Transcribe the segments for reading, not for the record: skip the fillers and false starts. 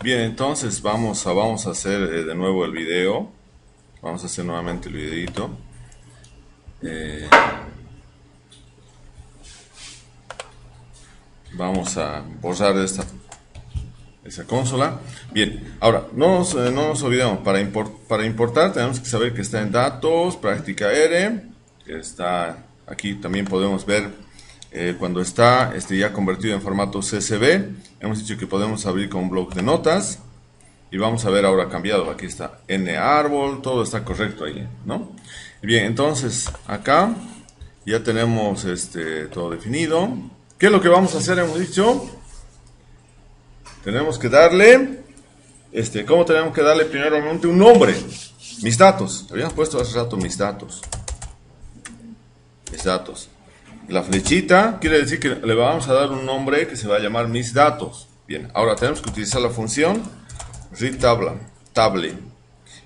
Bien, entonces vamos a hacer de nuevo el video. Vamos a hacer nuevamente el videito. Eh, Vamos a borrar esa consola. Bien, ahora no nos olvidemos, para importar tenemos que saber que está en datos, práctica R, que está aquí. También podemos ver cuando está ya convertido en formato CSV. Hemos dicho que podemos abrir con un bloc de notas. Y vamos a ver ahora cambiado. Aquí está N árbol, todo está correcto ahí, ¿no? Bien, entonces acá ya tenemos todo definido. ¿Qué es lo que vamos a hacer? Hemos dicho, tenemos que darle, ¿cómo tenemos que darle primeramente un nombre? Mis datos. Habíamos puesto hace rato mis datos. Mis datos. La flechita quiere decir que le vamos a dar un nombre que se va a llamar mis datos. Bien, ahora tenemos que utilizar la función read table,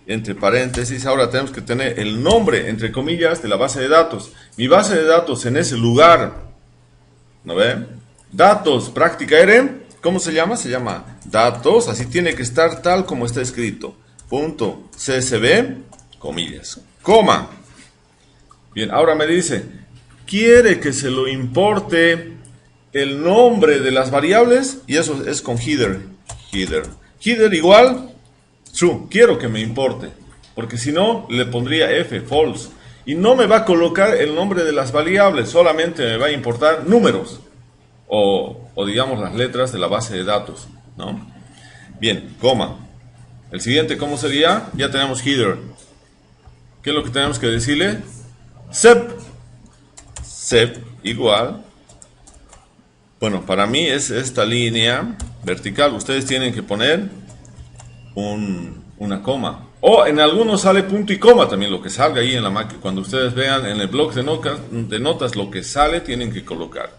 entre paréntesis. Ahora tenemos que tener el nombre, entre comillas, de la base de datos. Mi base de datos en ese lugar, ¿no ve? Datos, práctica R, ¿cómo se llama? Se llama datos, así tiene que estar tal como está escrito. Punto CSV, comillas, coma. Bien, ahora me dice, quiere que se lo importe el nombre de las variables, y eso es con header. Header igual true, quiero que me importe, porque si no le pondría F, false, y no me va a colocar el nombre de las variables, solamente me va a importar números, o digamos las letras de la base de datos, ¿no? Bien, coma. El siguiente, ¿cómo sería? Ya tenemos header. ¿Qué es lo que tenemos que decirle? Sep igual. Bueno, para mí es esta línea vertical. Ustedes tienen que poner una coma. O en algunos sale punto y coma también, lo que salga ahí en la máquina. Cuando ustedes vean en el bloc de notas lo que sale, tienen que colocar.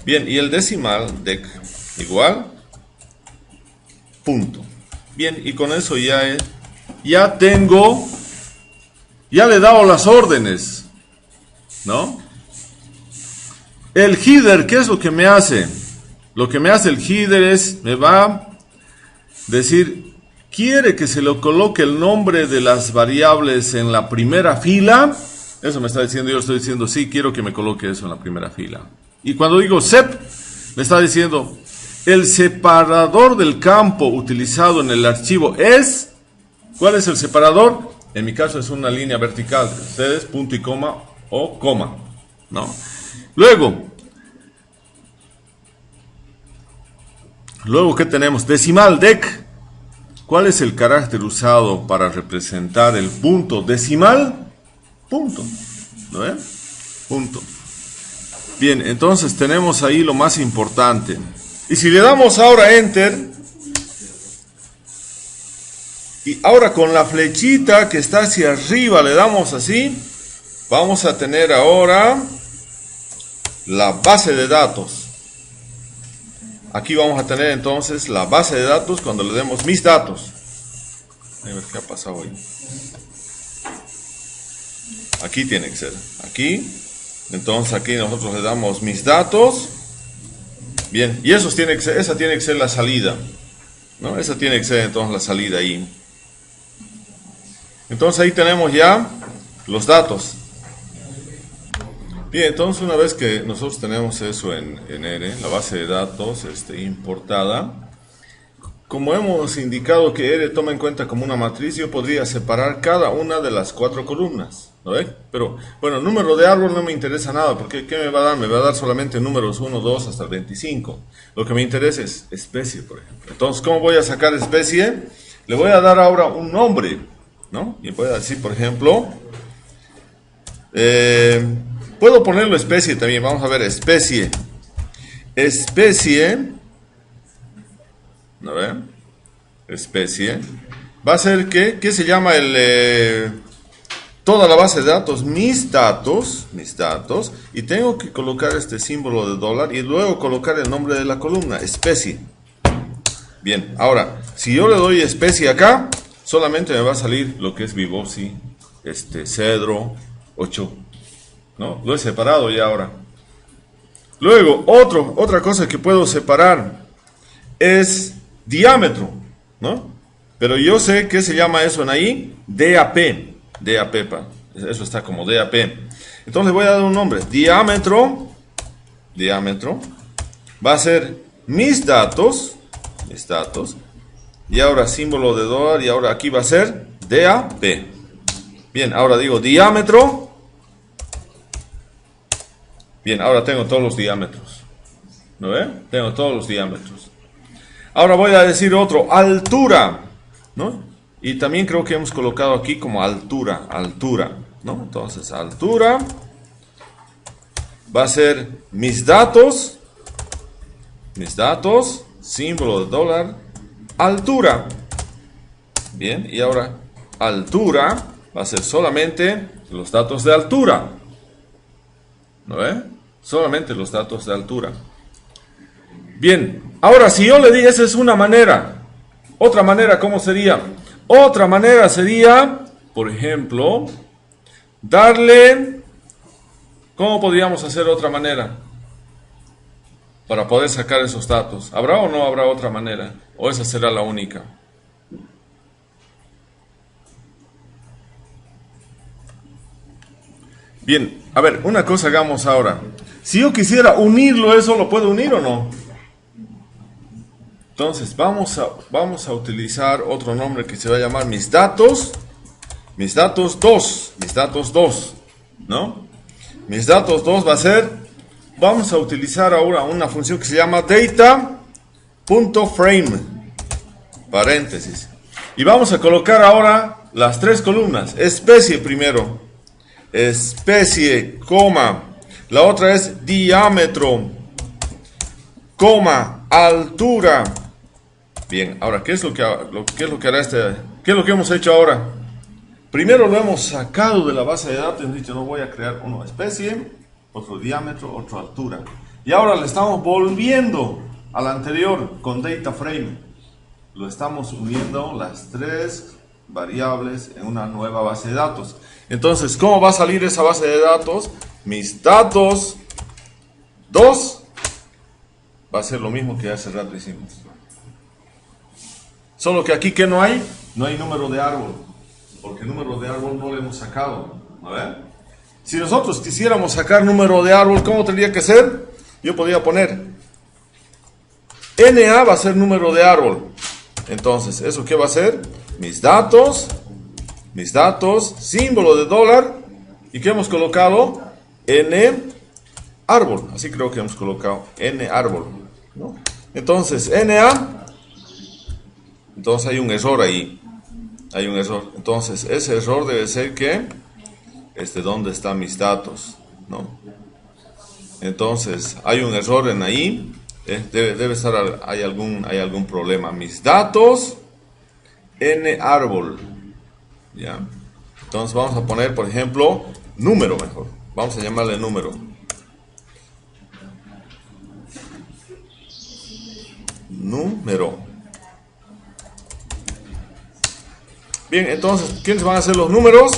Bien, y el decimal dec igual punto. Bien, y con eso ya le he dado las órdenes, ¿no? El header, ¿qué es lo que me hace? Lo que me hace el header es, me va a decir, quiere que se le coloque el nombre de las variables en la primera fila. Eso me está diciendo, yo estoy diciendo, sí, quiero que me coloque eso en la primera fila. Y cuando digo sep, me está diciendo, el separador del campo utilizado en el archivo es, ¿cuál es el separador? En mi caso es una línea vertical, ustedes punto y coma o coma, ¿no? Luego, ¿qué tenemos? Decimal dec. ¿Cuál es el carácter usado para representar el punto decimal? Punto. ¿No ven? Punto. Bien, entonces tenemos ahí lo más importante. Y si le damos ahora Enter, y ahora con la flechita que está hacia arriba le damos así, vamos a tener ahora la base de datos. Aquí vamos a tener entonces la base de datos cuando le demos mis datos. A ver qué ha pasado ahí. Aquí tiene que ser. Aquí. Entonces aquí nosotros le damos mis datos. Bien. Y esa tiene que ser la salida, ¿no? Esa tiene que ser entonces la salida ahí. Entonces ahí tenemos ya los datos. Bien, entonces una vez que nosotros tenemos eso en R, la base de datos importada, como hemos indicado que R toma en cuenta como una matriz, yo podría separar cada una de las 4 columnas, ¿no ve? Pero, bueno, número de árbol no me interesa nada, porque ¿qué me va a dar? Me va a dar solamente números 1, 2 hasta el 25. Lo que me interesa es especie, por ejemplo. Entonces, ¿cómo voy a sacar especie? Le voy a dar ahora un nombre, ¿no? Y voy a decir, por ejemplo, puedo ponerlo especie también. Vamos a ver, especie. Especie. ¿No ven? Especie. Va a ser que, ¿qué se llama toda la base de datos? Mis datos. Y tengo que colocar este símbolo de dólar y luego colocar el nombre de la columna, especie. Bien, ahora, si yo le doy especie acá, solamente me va a salir lo que es Vibosi, Cedro, 8. ¿No? Lo he separado ya ahora. Luego, otra cosa que puedo separar es diámetro, ¿no? Pero yo sé que se llama eso en ahí DAP, eso está como DAP. Entonces le voy a dar un nombre, diámetro, va a ser mis datos, y ahora símbolo de dólar, y ahora aquí va a ser DAP. Bien, ahora digo diámetro. Bien, ahora tengo todos los diámetros. ¿No ve? Tengo todos los diámetros. Ahora voy a decir otro, altura, ¿no? Y también creo que hemos colocado aquí como altura, ¿no? Entonces, altura va a ser mis datos, símbolo de dólar, altura. Bien, y ahora altura va a ser solamente los datos de altura. ¿No ve? Solamente los datos de altura. Bien, ahora si yo le di, esa es una manera. Otra manera, ¿cómo sería? Otra manera sería, por ejemplo, darle... ¿Cómo podríamos hacer otra manera? Para poder sacar esos datos. ¿Habrá o no habrá otra manera? ¿O esa será la única? Bien, a ver, una cosa hagamos ahora. Si yo quisiera unirlo, ¿eso lo puedo unir o no? Entonces, vamos a utilizar otro nombre que se va a llamar mis datos 2, ¿no? Mis datos 2 va a ser, vamos a utilizar ahora una función que se llama data.frame, paréntesis. Y vamos a colocar ahora las tres columnas, especie primero. Especie, coma, la otra es diámetro, coma, altura. Bien, ahora, ¿qué es lo que hará qué es lo que hemos hecho ahora? Primero lo hemos sacado de la base de datos y hemos dicho, no voy a crear uno especie, otro diámetro, otro altura. Y ahora le estamos volviendo al anterior con data frame. Lo estamos uniendo las tres variables en una nueva base de datos. Entonces, ¿cómo va a salir esa base de datos? Mis datos 2 va a ser lo mismo que hace rato hicimos. Solo que aquí, ¿qué no hay? No hay número de árbol. Porque el número de árbol no lo hemos sacado. A ver. Si nosotros quisiéramos sacar número de árbol, ¿cómo tendría que ser? Yo podría poner NA va a ser número de árbol. Entonces, ¿eso qué va a ser? Mis datos, símbolo de dólar, ¿y qué hemos colocado? N árbol, así creo que hemos colocado, N árbol, ¿no? Entonces, NA, entonces hay un error ahí, entonces ese error debe ser que, ¿dónde están mis datos? ¿No? Entonces, hay un error en ahí, debe estar, hay algún problema, mis datos, N árbol. ¿Ya? Entonces vamos a poner, por ejemplo, número mejor. Vamos a llamarle número. Número. Bien, entonces, ¿quiénes van a ser los números?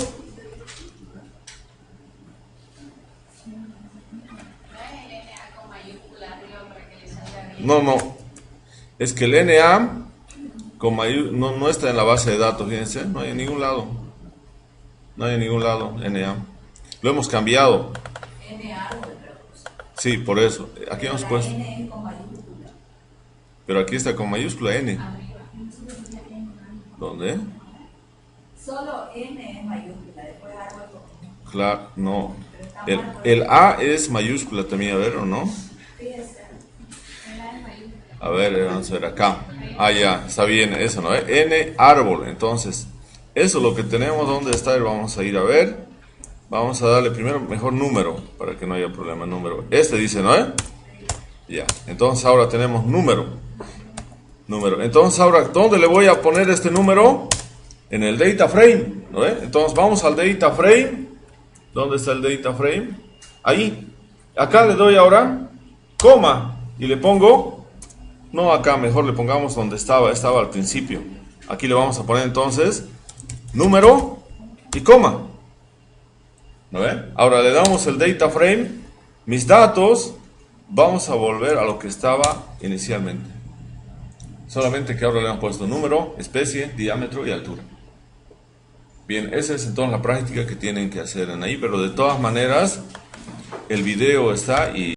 No. Es que el NA no está en la base de datos, fíjense, no hay en ningún lado. NA. Lo hemos cambiado. Sí, por eso. Aquí hemos puesto. Pero aquí está con mayúscula N. ¿Dónde? Solo N es mayúscula, después árbol. Claro, no. El A es mayúscula también, a ver, ¿o no? A ver, vamos a ver acá. Ah, ya, está bien, eso, ¿no? N árbol. Entonces, eso es lo que tenemos. ¿Dónde está? Vamos a ir a ver. Vamos a darle primero mejor número, para que no haya problema número. Dice, ¿no? Ya, entonces ahora tenemos número. Entonces ahora, ¿dónde le voy a poner este número? En el data frame, ¿no? Entonces vamos al data frame. ¿Dónde está el data frame? Ahí. Acá le doy ahora, coma, y le pongo... No acá, mejor le pongamos donde estaba al principio. Aquí le vamos a poner entonces número y coma. ¿No ve? Ahora le damos el data frame, mis datos, vamos a volver a lo que estaba inicialmente. Solamente que ahora le hemos puesto número, especie, diámetro y altura. Bien, esa es entonces la práctica que tienen que hacer en ahí, pero de todas maneras el video está y